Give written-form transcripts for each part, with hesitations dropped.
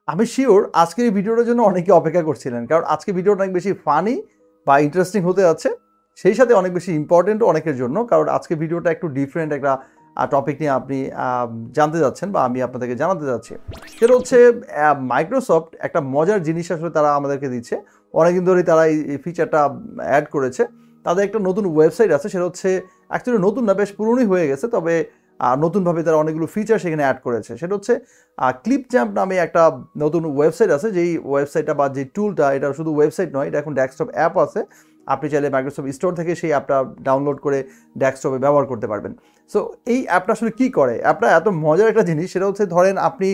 আমি শিওর আজকের এই ভিডিওটার জন্য অনেকে অপেক্ষা করছিলেন, কারণ আজকে ভিডিওটা অনেক বেশি ফানি বা ইন্টারেস্টিং হতে যাচ্ছে, সেই সাথে অনেক বেশি ইম্পর্টেন্ট অনেকের জন্য, কারণ আজকে ভিডিওটা একটু ডিফারেন্ট একটা টপিক নিয়ে আপনি জানতে যাচ্ছেন বা আমি আপনাদেরকে জানাতে যাচ্ছি। সেটা হচ্ছে মাইক্রোসফট একটা মজার জিনিস আসলে তারা আমাদেরকে দিচ্ছে, অনেকদিন ধরেই তারা এই ফিচারটা অ্যাড করেছে। তাদের একটা নতুন ওয়েবসাইট আছে, সেটা হচ্ছে অ্যাকচুয়ালি নতুন না, বেশ পুরনোই হয়ে গেছে, তবে নতুনভাবে তারা অনেকগুলো ফিচার সেখানে অ্যাড করেছে। সেটা হচ্ছে ক্লিপচ্যাম্প নামে একটা নতুন ওয়েবসাইট আছে, যেই ওয়েবসাইটটা বা যে টুলটা, এটা শুধু ওয়েবসাইট নয়, এটা এখন ডেস্কটপ অ্যাপ আছে। আপনি চাইলে মাইক্রোসফট স্টোর থেকে সেই অ্যাপটা ডাউনলোড করে ডেস্কটপে ব্যবহার করতে পারবেন। সো এই অ্যাপটা আসলে কী করে? অ্যাপটা এত মজার একটা জিনিস, সেটা হচ্ছে ধরেন আপনি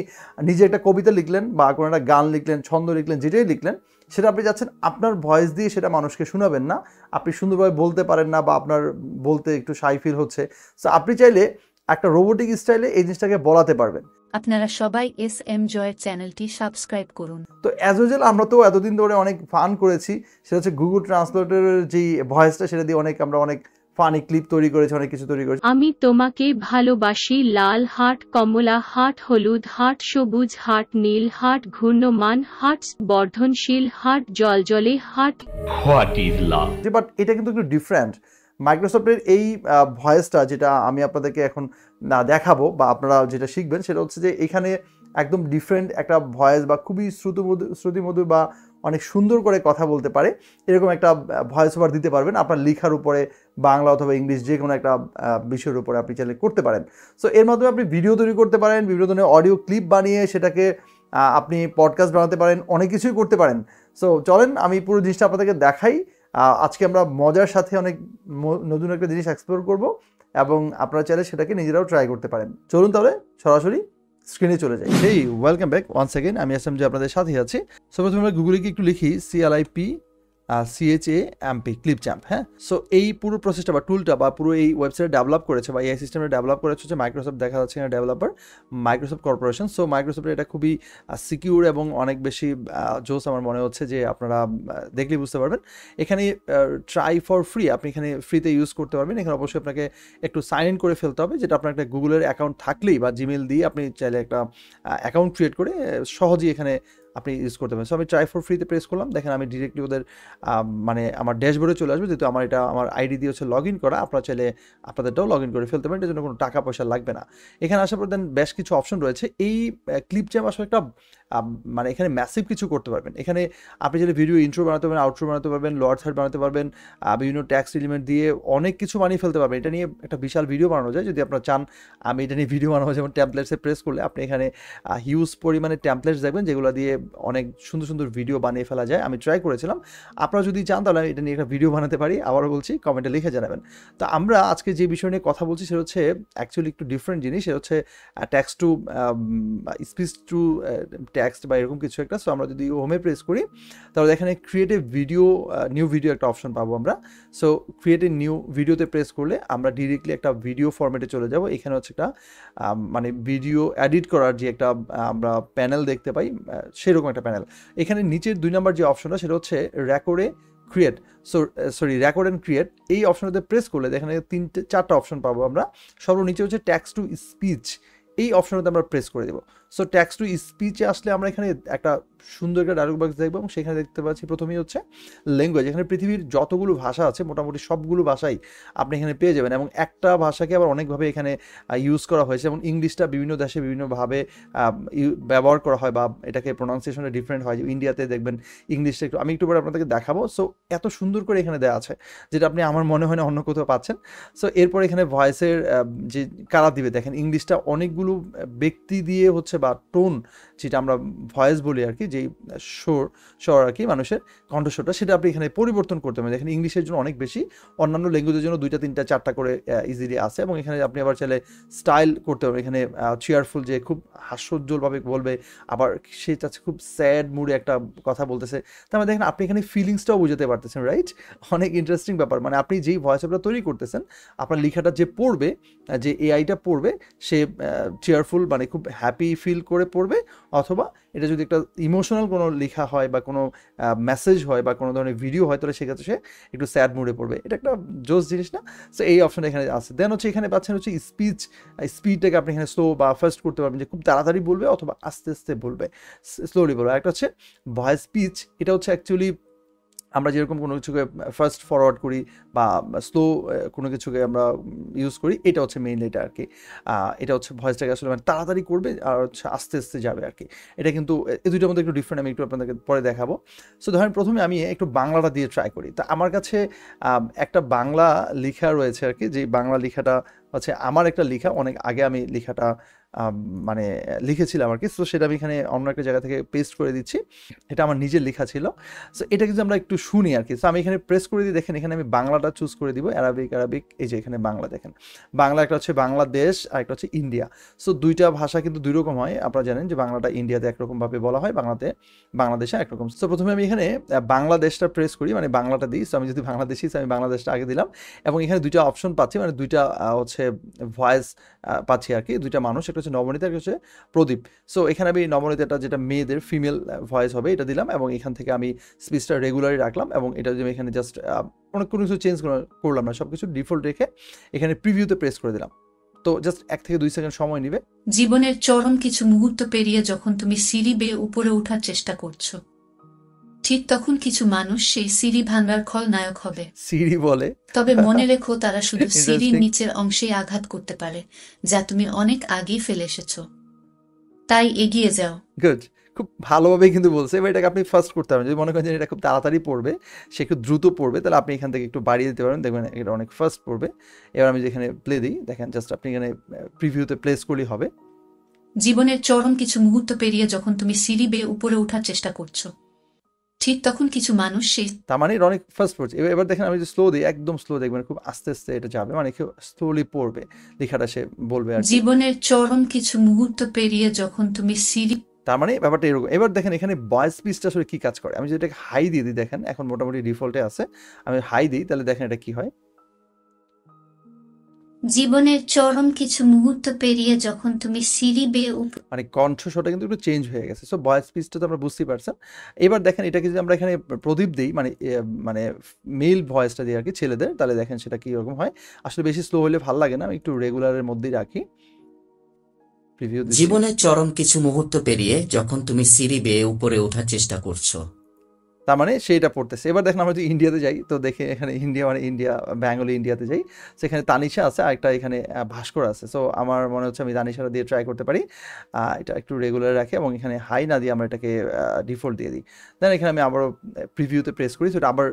নিজে একটা কবিতা লিখলেন বা কোনো একটা গান লিখলেন, ছন্দ লিখলেন, যেটাই লিখলেন, সেটা আপনি যাচ্ছেন আপনার ভয়েস দিয়ে সেটা মানুষকে শোনাবেন না, আপনি সুন্দরভাবে বলতে পারেন না বা আপনার বলতে একটু শাই ফিল হচ্ছে। সো আপনি চাইলে একটা রোবোটিক স্টাইলে এই জিনিসটাকে বলাতে পারবেন। আপনারা সবাই SM জয়ের চ্যানেলটি সাবস্ক্রাইব করুন। তো অ্যাজ ইউজুয়াল আমরা তো এতদিন ধরে অনেক ফান করেছি, সেটা হচ্ছে গুগল ট্রান্সলেটরের যেই ভয়েসটা, সেটা দিয়ে আমরা অনেক ফানি ক্লিপ তৈরি করেছি, অনেক কিছু তৈরি করেছি। আমি তোমাকে ভালোবাসি, লাল হার্ট, কমলা হার্ট, হলুদ হার্ট, সবুজ হার্ট, নীল হার্ট, ঘূর্ণমান হার্ট, বর্ধনশীল হার্ট, জলজলে heart. What is love? But এটা কিন্তু একটু ডিফারেন্ট। মাইক্রোসফটের এই ভয়েসটা যেটা আমি আপনাদেরকে এখন দেখাবো বা আপনারা যেটা শিখবেন, সেটা হচ্ছে যে এখানে একদম ডিফারেন্ট একটা ভয়েস বা খুবই শ্রুতিমধুর বা অনেক সুন্দর করে কথা বলতে পারে, এরকম একটা ভয়েস ওভার দিতে পারবেন আপনার লেখার উপরে, বাংলা অথবা ইংলিশ যে কোনো একটা বিষয়ের উপরে আপনি চাইলে করতে পারেন। সো এর মাধ্যমে আপনি ভিডিও তৈরি করতে পারেন, বিভিন্ন ধরনের অডিও ক্লিপ বানিয়ে সেটাকে আপনি পডকাস্ট বানাতে পারেন, অনেক কিছুই করতে পারেন। সো চলেন আমি পুরো জিনিসটা আপনাদেরকে দেখাই। আজকে আমরা মজার সাথে অনেক নতুন একটা জিনিস এক্সপ্লোর করব এবং আপনারা চাইলে সেটাকে নিজেরাও ট্রাই করতে পারেন। চলুন তাহলে সরাসরি স্ক্রিনে চলে যাই। হেই, ওয়েলকাম ব্যাক ওয়ান্স অ্যাগেন। আমি আসলাম যে আপনাদের সাথেই আছি। সো প্রথমে আমরা গুগলে গিয়ে একটু লিখি CLIPCHAMP ক্লিপচ্যাম্প। হ্যাঁ, সো এই পুরো প্রসেসটা বা টুলটা বা পুরো এই ওয়েবসাইট ডেভেলপ করেছে বা এই সিস্টেমটা ডেভেলপ করেছে হচ্ছে মাইক্রোসফট, দেখা যাচ্ছে এখানে ডেভেলপার মাইক্রোসফট কর্পোরেশন। সো মাইক্রোসফটের এটা খুবই সিকিউর এবং অনেক বেশি জোস আমার মনে হচ্ছে, যে আপনারা দেখলেই বুঝতে পারবেন। এখানে ট্রাই ফর ফ্রি, আপনি এখানে ফ্রিতে ইউজ করতে পারবেন। এখানে অবশ্যই আপনাকে একটু সাইন ইন করে ফেলতে হবে, যেটা আপনার একটা গুগলের অ্যাকাউন্ট থাকলেই বা জিমেল দিয়ে আপনি চাইলে একটা অ্যাকাউন্ট ক্রিয়েট করে সহজেই এখানে আপনি ইউজ করতে পারেন। সো আমি ট্রাই ফর ফ্রিতে প্রেস করলাম, দেখেন আমি ডিরেক্টলি ওদের মানে আমার ড্যাশবোর্ডে চলে আসবে, যেহেতু আমার আইডি দিয়ে হচ্ছে লগ ইন করা। আপনারা চাইলে আপনাদেরটাও লগ ইন করে ফেলতে পারেন, এর জন্য কোনো টাকা পয়সা লাগবে না। এখানে আসার পর দেন বেশ কিছু অপশন রয়েছে। এই ক্লিপচ্যাম্প আসলে একটা মানে এখানে ম্যাসিভ কিছু করতে পারবেন। এখানে আপনি চাইলে ভিডিও ইন্ট্রো বানাতে পারবেন, আউট্রো বানাতে পারবেন, লোয়ার থার্ড বানাতে পারবেন, বিভিন্ন ট্যাক্স এলিমেন্ট দিয়ে অনেক কিছু বানিয়ে ফেলতে পারবেন। এটা নিয়ে একটা বিশাল ভিডিও বানানো যায়, যদি আপনারা চান আমি এটা নিয়ে ভিডিও বানাবো। যেমন ট্যাম্পলেটসে প্রেস করলে আপনি এখানে হিউজ পরিমাণে ট্যাম্পলেটস দেখবেন, যেগুলো দিয়ে অনেক সুন্দর সুন্দর ভিডিও বানিয়ে ফেলা যায়। আমি ট্রাই করেছিলাম, আপনারা যদি চান তাহলে এটা নিয়ে একটা ভিডিও বানাতে পারি। আবারও বলছি, কমেন্টে লিখে জানাবেন। তো আমরা আজকে যে বিষয় নিয়ে কথা বলছি সেটা হচ্ছে অ্যাকচুয়ালি একটু ডিফারেন্ট জিনিস। সেটা হচ্ছে text to speech to text বা এরকম কিছু একটা। সো আমরা যদি হোমে প্রেস করি তাহলে এখানে create a video, new video একটা অপশন পাবো আমরা। সো ক্রিয়েট এ নিউ ভিডিওতে প্রেস করলে আমরা ডিরেক্টলি একটা ভিডিও ফরম্যাটে চলে যাব। এখানে হচ্ছে একটা মানে ভিডিও এডিট করার যে একটা আমরা প্যানেল দেখতে পাই, সেরকম একটা প্যানেল। এখানে নিচের 2 নম্বর যে অপশনটা, সেটা হচ্ছে রেকর্ডে ক্রিয়েট, রেকর্ড অ্যান্ড ক্রিয়েট। এই অপশনটাতে প্রেস করলে এখানে 4টা অপশন পাবো আমরা। সর্বনিচে হচ্ছে টেক্সট টু স্পিচ, এই অপশনটাতে আমরা প্রেস করে দেবো। সো টেক্সট টু স্পিচে আসলে আমরা এখানে একটা সুন্দর একটা ডায়লগ বক্স দেখবো এবং সেখানে দেখতে পাচ্ছি প্রথমেই হচ্ছে ল্যাঙ্গুয়েজ। এখানে পৃথিবীর যতগুলো ভাষা আছে মোটামুটি সবগুলো ভাষাই আপনি এখানে পেয়ে যাবেন, এবং একটা ভাষাকে আবার অনেকভাবে এখানে ইউজ করা হয়েছে। এবং ইংলিশটা বিভিন্ন দেশে বিভিন্নভাবে ব্যবহার করা হয় বা এটাকে প্রোনাউন্সিয়েশনে ডিফারেন্ট হয়। ইন্ডিয়াতে দেখবেন ইংলিশটা আমি একটু পরে আপনাদেরকে দেখাবো। সো এত সুন্দর করে এখানে দেওয়া আছে, যেটা আপনি আমার মনে হয় না অন্য কোথাও পাচ্ছেন। সো এরপর এখানে ভয়েসের যে কারা দিবে, দেখেন ইংলিশটা অনেকগুলো ব্যক্তি দিয়ে হচ্ছে বা টোন, যেটা আমরা ভয়েস বলি আর কি, যেই স্বর আর কি, মানুষের কণ্ঠস্বরটা, সেটা আপনি এখানে পরিবর্তন করতে পারেন। দেখেন ইংলিশের জন্য অনেক বেশি, অন্যান্য ল্যাঙ্গুয়েজের জন্য 2টা 3টা 4টা করে ইজিলি আছে। এবং এখানে আপনি আবার চাইলে স্টাইল করতে পারবেন। এখানে চেয়ারফুল, যে খুব হাস্যোজ্জ্বলভাবে বলবে, আবার সে চাচ্ছে খুব স্যাড মুডে একটা কথা বলতেছে। তার মানে দেখেন আপনি এখানে ফিলিংসটাও বুঝাতে পারতেছেন, রাইট? অনেক ইন্টারেস্টিং ব্যাপার। মানে আপনি যেই ভয়েস ওভারটা তৈরি করতেছেন, আপনার লেখাটা যে পড়বে, যে এআইটা পড়বে, সে চেয়ারফুল মানে খুব হ্যাপি ফিল ফিল করে পড়বে, অথবা এটা যদি একটা ইমোশনাল কোনো লেখা হয় বা কোনো মেসেজ হয় বা কোনো ধরনের ভিডিও হয়, তাহলে সেক্ষেত্রে সে একটু স্যাড মুডে পড়বে। এটা একটা জোস জিনিস না? সো এই অপশনটা এখানে আছে। দেন হচ্ছে এখানে পাচ্ছেন হচ্ছে স্পিডটাকে আপনি এখানে স্লো বা ফাস্ট করতে পারবেন, যে খুব তাড়াতাড়ি বলবে অথবা আস্তে আস্তে বলবে, স্লোলি বলবে। একটা হচ্ছে ভয়েস স্পিচ, এটা হচ্ছে অ্যাকচুয়ালি আমরা যেরকম কোনো কিছুকে ফাস্ট ফরওয়ার্ড করি বা স্লো কোনো কিছুকে আমরা ইউজ করি, এটা হচ্ছে মেইনলি এটা আর কি। এটা হচ্ছে ভয়েসটাকে আসলে মানে তাড়াতাড়ি করবে আর হচ্ছে আস্তে আস্তে যাবে আর কি। এটা কিন্তু এই দুইটার মধ্যে একটু ডিফারেন্ট, আমি একটু আপনাদেরকে পরে দেখাবো। সো ধরেন প্রথমে আমি একটু বাংলাটা দিয়ে ট্রাই করি। তা আমার কাছে একটা বাংলা লেখা রয়েছে আর কি, যে বাংলা লেখাটা হচ্ছে আমার একটা লেখা, অনেক আগে আমি লেখাটা মানে লিখেছিলাম আর কি। সো সেটা আমি এখানে অন্য একটা জায়গা থেকে পেস্ট করে দিচ্ছি। এটা আমার নিজের লেখা ছিল। সো এটা কিন্তু আমরা একটু শুনি আর কি। সো আমি এখানে প্রেস করে দিই, দেখেন এখানে আমি বাংলাটা চুজ করে দিব, অ্যারাবিক, এই যে এখানে বাংলা দেখেন, বাংলা একটা হচ্ছে বাংলাদেশ আর একটা হচ্ছে ইন্ডিয়া। সো দুইটা ভাষা কিন্তু দুই রকম হয়, আপনারা জানেন যে বাংলাটা ইন্ডিয়াতে একরকমভাবে বলা হয়, বাংলাদেশে একরকম। সো প্রথমে আমি এখানে বাংলাদেশটা প্রেস করি, মানে বাংলাটা দিই। সো আমি যদি বাংলাদেশি, আমি বাংলাদেশটা আগে দিলাম, এবং এখানে দুইটা অপশন পাচ্ছি, মানে দুইটা হচ্ছে ভয়েস পাচ্ছি আর কি, দুইটা মানুষ, একটা হচ্ছে নবনীতা, একটা হচ্ছে প্রদীপ। সো এখানে আমি নবনীতাটা, যেটা মেয়েদের ফিমেল ভয়েস হবে, এটা দিলাম, এবং এখান থেকে আমি স্পিচটা রেগুলারই রাখলাম, এবং এটা যদি আমি এখানে জাস্ট অনেক কোনো কিছু চেঞ্জ করলাম না, সব কিছু ডিফল্ট রেখে এখানে প্রিভিউতে প্রেস করে দিলাম। তো জাস্ট 1 থেকে 2 সেকেন্ড সময় নেবে। জীবনের চরম কিছু মুহূর্ত পেরিয়ে যখন তুমি সিঁড়ি বেয়ে উপরে ওঠার চেষ্টা করছো, ঠিক তখন কিছু মানুষ সেই সিঁড়ি ভাঙার খলনায়ক হবে। সিঁড়ি বলে, তবে মনে রেখো, তারা শুধু সিঁড়ির Interesting. নিচের অংশেই আঘাত করতে পারে, যা তুমি অনেক আগেই ফেলে এসেছো। তাই এগিয়ে যাও। গুড, খুব ভালোভাবেই কিন্তু বলছে। এবার এটাকে আপনি ফার্স্ট করতে পারবেন, যদি মনে করেন যে এটা খুব তাড়াতাড়ি পড়বে, সে একটু দ্রুত পড়বে, তাহলে আপনি এখান থেকে একটু বাড়িয়ে দিতে পারেন, দেখবেন এটা অনেক ফাস্ট পড়বে। এবার আমি যেখানে প্লে দিই, দেখেন জাস্ট আপনি এখানে প্রিভিউতে প্লেস করলেই হবে। জীবনের চরম কিছু মুহূর্ত পেরিয়ে যখন তুমি সিঁড়ি বেয়ে উপরে ওঠার চেষ্টা করছো, ঠিক তখন কিছু মানুষ সেই তার মানে এটা অনেক ফাস্ট পড়ছে। এবার দেখেন আমি যদি স্লো দিই, একদম স্লো, দেখবেন খুব আস্তে আস্তে এটা যাবে, মানে কেউ স্লোলি পড়বে লেখাটা, সে বলবে আর কি। জীবনের চরম কিছু মুহূর্ত পেরিয়ে যখন তুমি সিঁড়ি তার মানে ব্যাপারটা এরকম। এবার দেখেন এখানে ভয়েস স্পিচটা আসলে কি কাজ করে। আমি যদি এটাকে হাই দিয়ে দিই, দেখেন এখন মোটামুটি ডিফল্টে আছে, আমি হাই দিই, তাহলে দেখেন এটা কি হয়। জীবনের চরম কিছু মুহূর্ত পেরিয়ে যখন তুমি সিঁড়ি বেয়ে মানে কণ্ঠস্বরটা কিন্তু একটু চেঞ্জ হয়ে গেছে। সো ভয়েস স্পিচটা তো আমরা বুঝতেই পারছেন। এবার দেখেন এটাকে যদি আমরা এখানে প্রদীপ দিই, মানে মেল ভয়েসটা দিই আর কি, ছেলেদের, তাহলে দেখেন সেটা কি রকম হয়। আসলে বেশি স্লো হলে ভালো লাগে না, আমি একটু রেগুলারের মধ্যেই রাখি। প্রিভিউ দিচ্ছি। জীবনের চরম কিছু মুহূর্ত পেরিয়ে যখন তুমি সিঁড়ি বেয়ে উপরে ওঠার চেষ্টা করছো, তার মানে সেইটা পড়তেছে। এবার দেখেন আমরা যদি ইন্ডিয়াতে যাই, তো দেখে এখানে ইন্ডিয়া, মানে ইন্ডিয়া, বেঙ্গলি ইন্ডিয়াতে যাই, সেখানে তানিশা আছে, আর একটা এখানে ভাস্কর আছে। সো আমার মনে হচ্ছে আমি তানিশাটা দিয়ে ট্রাই করতে পারি। এটা একটু রেগুলার রাখি, এবং এখানে হাই না দিয়ে আমরা এটাকে ডিফল্ট দিয়ে দিই। দেন এখানে আমি আবারও প্রিভিউতে প্রেস করি, সেটা আবার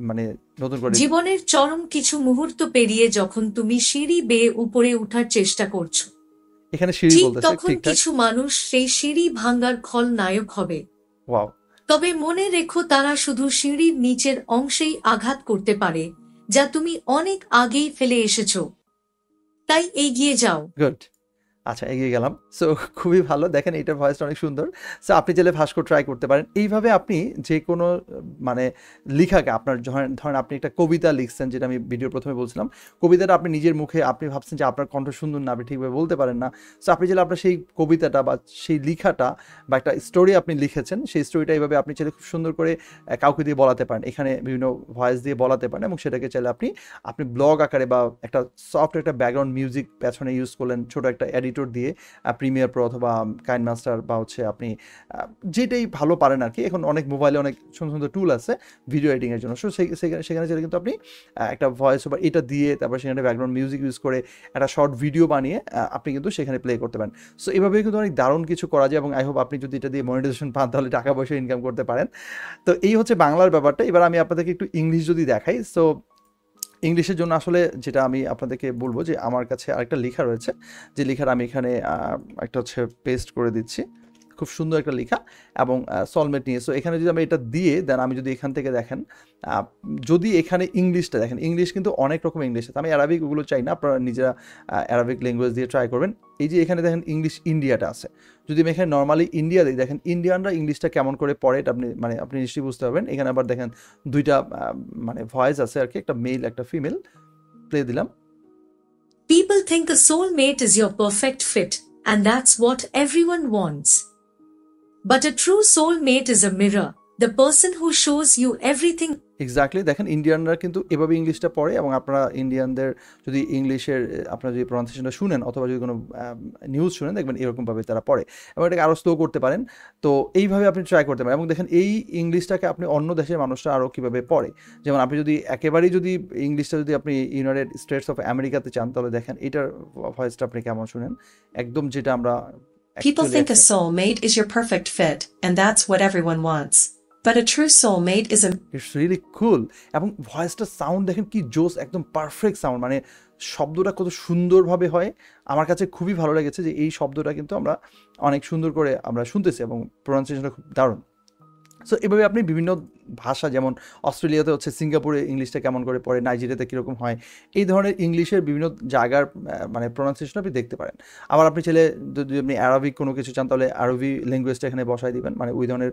মানে নতুন করে। জীবনের চরম কিছু মুহূর্ত পেরিয়ে যখন তুমি সিঁড়ি বেয়ে উপরে ওঠার চেষ্টা করছো, এখানে সিঁড়ি ঠিক বলতেছে, তখন ঠিকঠাক। কিছু মানুষ সেই সিঁড়ি ভাঙার খলনায়ক হবে। ওয়াও, তবে মনে রেখো, তারা শুধু সিঁড়ির নিচের অংশেই আঘাত করতে পারে, যা তুমি অনেক আগেই ফেলে এসেছো। তাই এগিয়ে যাও। গুড। আচ্ছা, এগিয়ে গেলাম। সো খুবই ভালো, দেখেন এটার ভয়েসটা অনেক সুন্দর। সো আপনি চাইলে ভাস্কর ট্রাই করতে পারেন। এইভাবে আপনি যে কোনো মানে লেখাকে, আপনার ধরেন আপনি একটা কবিতা লিখছেন, যেটা আমি ভিডিওর প্রথমে বলছিলাম, কবিতাটা আপনি নিজের মুখে আপনি ভাবছেন যে আপনার কণ্ঠ সুন্দর না, আপনি ঠিকভাবে বলতে পারেন না। সো আপনি চাইলে আপনার সেই কবিতাটা বা সেই লেখাটা বা একটা স্টোরি আপনি লিখেছেন, সেই স্টোরিটা এইভাবে আপনি চাইলে খুব সুন্দর করে কাউকে দিয়ে বলাতে পারেন, এখানে বিভিন্ন ভয়েস দিয়ে বলাতে পারেন, এবং সেটাকে চাইলে আপনি ব্লগ আকারে বা একটা সফট একটা ব্যাকগ্রাউন্ড মিউজিক পেছনে ইউজ করলেন, ছোট একটা এডিটর দিয়ে, প্রিমিয়ার প্রো অথবা কাইন মাস্টার, বা হচ্ছে আপনি যেটাই ভালো পারেন আর কি। এখন অনেক মোবাইলে অনেক সুন্দর সুন্দর টুল আছে ভিডিও এডিটিংয়ের জন্য। সো সেখানে চাইলে কিন্তু আপনি একটা ভয়েস ওভার এটা দিয়ে, তারপর সেখানে ব্যাকগ্রাউন্ড মিউজিক ইউজ করে একটা শর্ট ভিডিও বানিয়ে আপনি কিন্তু সেখানে প্লে করতে পারেন। সো এভাবে কিন্তু অনেক দারুণ কিছু করা যায়, এবং আই হোপ আপনি যদি এটা দিয়ে মনিটাইজেশন পান, তাহলে টাকা পয়সা ইনকাম করতে পারেন। তো এই হচ্ছে বাংলার ব্যাপারটা। এবার আমি আপনাদেরকে একটু ইংলিশ যদি দেখাই। সো ইংলিশের জন্য আসলে যেটা আমি আপনাদেরকে বলবো, যে আমার কাছে আরেকটা লেখা রয়েছে, যে লেখাটা আমি এখানে একটা হচ্ছে পেস্ট করে দিচ্ছি, খুব সুন্দর একটা লেখা, এবং সলমেট নিয়ে। সো এখানে যদি আমি এটা দিয়ে দেন, আমি যদি এখান থেকে দেখেন, যদি এখানে ইংলিশটা দেখেন, ইংলিশ কিন্তু অনেক রকম ইংলিশ আছে। আমি অ্যারাবিক ওগুলো চাই না, আপনারা নিজেরা অ্যারাবিক ল্যাঙ্গুয়েজ দিয়ে ট্রাই করবেন। এই যে এখানে দেখেন ইংলিশ ইন্ডিয়াটা আছে, যদি আমি এখানে নর্মালি ইন্ডিয়া দিই, দেখেন ইন্ডিয়ানরা ইংলিশটা কেমন করে পড়ে, এটা আপনি নিশ্চয়ই বুঝতে পারবেন। এখানে আবার দেখেন দুইটা মানে ভয়েস আছে আর কি, একটা মেল একটা ফিমেল। প্লে দিলাম। People think a soulmate is your perfect fit, and that's what everyone wants. But a true soulmate is a mirror, the person who shows you everything. Exactly, দেখেন ইন্ডিয়ানরা কিন্তু এভাবে ইংলিশটা পড়ে, এবং আপনারা ইন্ডিয়ানদের যদি ইংলিশের আপনারা যদি প্রনাউন্সিয়েশনটা শুনেন অথবা যদি কোনো নিউজ শুনেন, দেখবেন এরকমভাবে তারা পড়ে, এবং এটাকে আরও স্লো করতে পারেন। তো এইভাবে আপনি ট্রাই করতে পারেন, এবং দেখেন এই ইংলিশটাকে আপনি অন্য দেশের মানুষরা আরও কীভাবে পড়ে। যেমন আপনি যদি একেবারেই যদি ইংলিশটা যদি আপনি ইউনাইটেড স্টেটস অফ আমেরিকাতে চান, তাহলে দেখেন এটার ভয়েসটা আপনি কেমন শুনেন, একদম যেটা আমরা People think a soulmate is your perfect fit, and that's what everyone wants. But a true soulmate is a... It's really cool. এবং ভয়েসটা সাউন্ড দেখেন কি জোস, একদম পারফেক্ট সাউন্ড, মানে শব্দটা কত সুন্দরভাবে হয়। আমার কাছে খুবই ভালো লেগেছে যে এই শব্দটা কিন্তু আমরা অনেক সুন্দর করে আমরা শুনতেছি, এবং প্রনাউন্সিয়েশনটা খুব দারুণ। সো এভাবে আপনি বিভিন্ন ভাষা, যেমন অস্ট্রেলিয়াতে হচ্ছে সিঙ্গাপুরে ইংলিশটা কেমন করে পড়ে, নাইজেরিয়াতে কীরকম হয়, এই ধরনের ইংলিশের বিভিন্ন জায়গার মানে প্রনাউন্সিয়েশন আপনি দেখতে পারেন। আবার আপনি চাইলে যদি আপনি আরবিক কোনো কিছু চান, তাহলে আরবি ল্যাঙ্গুয়েজটা এখানে বসাই দিবেন, মানে ওই ধরনের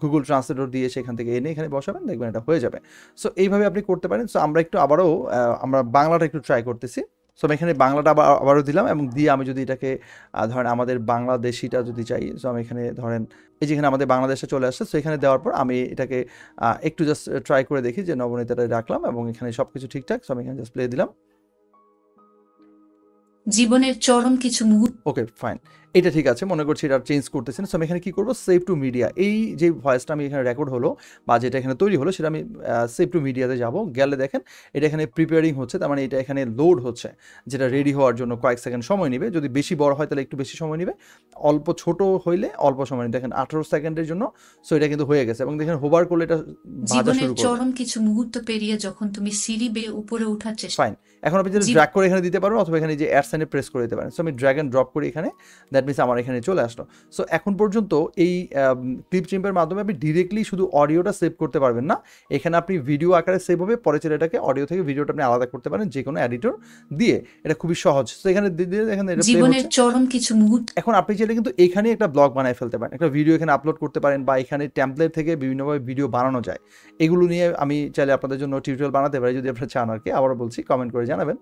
গুগল ট্রান্সলেটর দিয়ে সেখান থেকে এনে এখানে বসাবেন, দেখবেন এটা হয়ে যাবে। সো এইভাবে আপনি করতে পারেন। সো আমরা একটু আবারও আমরা বাংলাটা একটু ট্রাই করতেছি। সো আমি এখানে বাংলাটা আবারও দিলাম, এবং দিয়ে আমি যদি এটাকে ধরেন আমাদের বাংলাদেশিটা যদি চাই, সো আমি এখানে ধরেন এই যেখানে আমাদের বাংলাদেশে চলে আসছে, সো এখানে দেওয়ার পর আমি এটাকে একটু জাস্ট ট্রাই করে দেখি যে নবনীতাটা রাখলাম, এবং এখানে সব কিছু ঠিকঠাক। সো আমি এখানে জাস্ট প্লে দিলাম। জীবনের চরম কিছু মুহূর্ত। ওকে ফাইন, এটা ঠিক আছে, মনে করছি এটা চেঞ্জ করতেছেন। সো আমি এখানে কী করবো, সেভ টু মিডিয়া, এই যে ভয়েসটা আমি এখানে রেকর্ড হলো বা যেটা এখানে তৈরি হলো, সেটা আমি সেভ টু মিডিয়াতে যাব। গেলে দেখেন এটা এখানে প্রিপেয়ারিং হচ্ছে, তার মানে এটা এখানে লোড হচ্ছে, যেটা রেডি হওয়ার জন্য কয়েক সেকেন্ড সময় নেবে। যদি বেশি বড় হয় তাহলে একটু বেশি সময় নেবে, অল্প ছোট হইলে অল্প সময় নেবে। দেখেন 18 সেকেন্ডের জন্য। সো এটা কিন্তু হয়ে গেছে, এবং দেখেন হোভার করলে এটা ভাজা শুরু করবে। চরম কিছু মুহূর্ত পেরিয়ে যখন তুমি সিঁড়ি বেয়ে উপরে ওঠার চেষ্টা। ফাইন, এখন আপনি যদি ড্র্যাগ করে এখানে দিতে পারেন, অথবা এখানে যে অ্যাড সাইনে প্রেস করে দিতে পারেন। সো আমি ড্র্যাগ অ্যান্ড ড্রপ করি এখানে, দ্যাট মিনস আমার এখানে চলে আসলো। সো এখন পর্যন্ত এই ক্লিপচ্যাম্পের মাধ্যমে আপনি ডিরেক্টলি শুধু অডিওটা সেভ করতে পারবেন না, এখানে আপনি ভিডিও আকারে সেভ হবে, পরে চলে এটাকে অডিও থেকে ভিডিওটা আপনি আলাদা করতে পারেন যে কোনো এডিটর দিয়ে। এটা খুবই সহজ। তো এখানে এখানে জীবনের চরম কিছু মুহূর্ত। এখন আপনি চাইলে কিন্তু এখানে একটা ব্লগ বানায় ফেলতে পারেন, একটা ভিডিও এখানে আপলোড করতে পারেন, বা এখানে টেমপ্লেট থেকে বিভিন্নভাবে ভিডিও বানানো যায়। এগুলো নিয়ে আমি চাইলে আপনাদের জন্য টিউটোরিয়াল বানাতে পারি, যদি আপনারা চান আর কি। আবারও বলছি, কমেন্ট করে জানাবেন।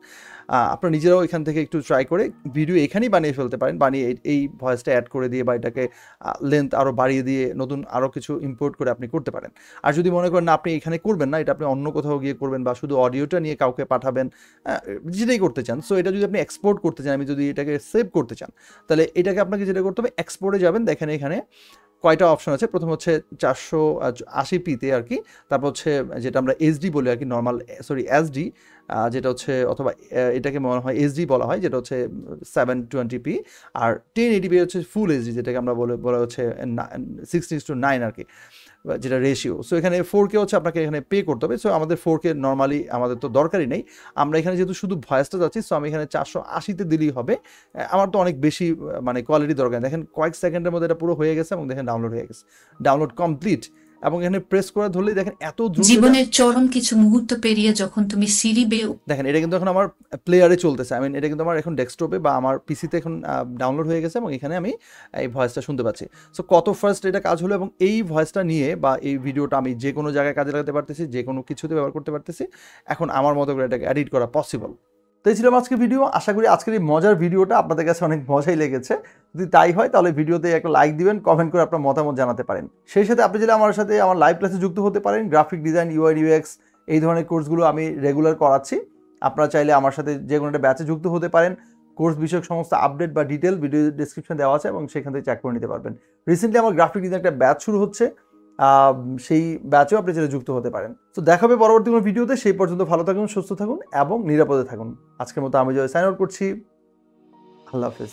আপনারা নিজেরাও এখান থেকে একটু ট্রাই করে ভিডিও এখানেই বানিয়ে ফেলতে পারেন, বানিয়ে এই ভয়েসটা অ্যাড করে দিয়ে বা এটাকে লেন্থ আরও বাড়িয়ে দিয়ে নতুন আরও কিছু ইম্পোর্ট করে আপনি করতে পারেন। আর যদি মনে করেন না আপনি এখানে করবেন না, এটা আপনি অন্য কোথাও গিয়ে করবেন, বা শুধু অডিওটা নিয়ে কাউকে পাঠাবেন, যেটাই করতে চান। সো এটা যদি আপনি এক্সপোর্ট করতে চান, আমি যদি এটাকে সেভ করতে চান, তাহলে এটাকে আপনাকে যেটা করতে হবে, এক্সপোর্টে যাবেন। দেখেন এখানে কয়টা অপশন আছে। প্রথম হচ্ছে 480p-তে আর কি, তারপর হচ্ছে যেটা আমরা এইচডি বলি আর কি, নর্মাল এসডি, যেটা হচ্ছে, অথবা এটাকে মনে হয় এইচডি বলা হয়, যেটা হচ্ছে 720p, আর 1080p হচ্ছে ফুল এইচডি, যেটাকে আমরা বলা হচ্ছে 16:9 আর কি, যেটা রেশিও। সো এখানে 4K হচ্ছে আপনাকে এখানে পে করতে হবে। সো আমাদের 4K নর্মালি আমাদের তো দরকারই নেই, আমরা এখানে যেহেতু শুধু ভয়েসটা যাচ্ছি, সো আমি এখানে 480-তে দিলেই হবে। আমার তো অনেক বেশি মানে কোয়ালিটি দরকার। দেখেন কয়েক সেকেন্ডের মধ্যে এটা পুরো হয়ে গেছে, এবং দেখেন ডাউনলোড হয়ে গেছে, ডাউনলোড কমপ্লিট। এবং এখানে প্রেস করে ধরলেই দেখেন এত দ্রুত। জীবনের চরম কিছু মুহূর্ত পেরিয়ে যখন তুমি সিঁড়ি বেয়ে, দেখেন এটা কিন্তু এখন আমার প্লেয়ারে চলতেছে, আই মিন এটা কিন্তু আমার এখন ডেস্কটপে বা আমার পিসিতে এখন ডাউনলোড হয়ে গেছে, এবং এখানে আমি এই ভয়েসটা শুনতে পাচ্ছি। সো কত ফার্স্ট এটা কাজ হলো, এবং এই ভয়েসটা নিয়ে বা এই ভিডিওটা আমি যে কোনো জায়গায় কাজে লাগাতে পারতেছি, যে কোনো কিছুতে ব্যবহার করতে পারতেছি। এখন আমার মতো করে এটাকে এডিট করা পসিবল। তো এই ছিল আজকের ভিডিও। আশা করি আজকের এই মজার ভিডিওটা আপনাদের কাছে অনেক মজাই লেগেছে। যদি তাই হয় তাহলে ভিডিওতে একটা লাইক দিবেন, কমেন্ট করে আপনার মতামত জানাতে পারেন। সেই সাথে আপনি যদি আমার সাথে আমার লাইভ ক্লাসে যুক্ত হতে পারেন, গ্রাফিক ডিজাইন, UI UX এই ধরনের কোর্সগুলো আমি রেগুলার করাচ্ছি। আপনারা চাইলে আমার সাথে যে কোনো একটা ব্যাচে যুক্ত হতে পারেন। কোর্স বিষয়ক সমস্ত আপডেট বা ডিটেল ভিডিও ডেসক্রিপশন দেওয়া আছে, এবং সেখান থেকে চেক করে নিতে পারবেন। রিসেন্টলি আমার গ্রাফিক ডিজাইন একটা ব্যাচ শুরু হচ্ছে, সেই ব্যাচেও আপনি চাইলে যুক্ত হতে পারেন। তো দেখা হবে পরবর্তী কোনো ভিডিওতে। সেই পর্যন্ত ভালো থাকুন, সুস্থ থাকুন এবং নিরাপদে থাকুন। আজকের মতো আমি সাইন আউট করছি। আল্লাহ হাফেজ।